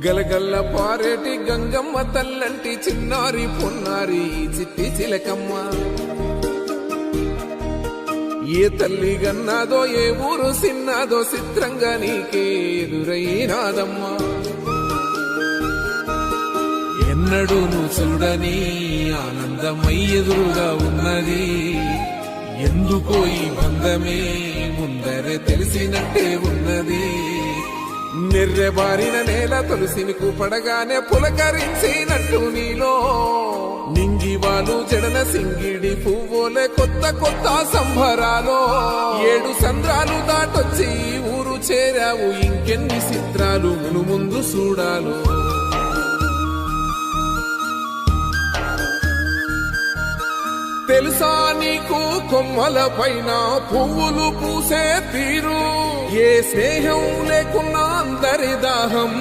గలగల్ల పారేటి గంగమ్మ తల్లంటి చిన్నారి పొన్నారి చిట్టి చిలకమ్మ. ఏ తల్లి గన్నాదో ఏ ఊరు సిన్నాదో చిత్రంగా నీకే ఎదురైనాదమ్మా. ఎన్నడూ నువ్వు చూడని ఆనందమై ఎదురుగా ఉన్నది. ఎందుకో ఈ బంధమే ముందరే తెలిసినట్టే ఉన్నది. నిర్రెబారిన నేల తులసిని కూపడగానే పులకరించినట్టు నీలో నింగివాలు జడన సింగిడి పువ్వులే కొత్త కొత్త సంభరాలో. 7 సంద్రాలు దాటొచ్చి ఊరు చేరావు, ఇంకెన్ని చిత్రాలు మును ముందు చూడాలు. తెలుసా నీకు కొమ్మల పైన పువ్వులు పూసే తీరు, ఏ స్నేహం లేకున్నా అందరి దాహం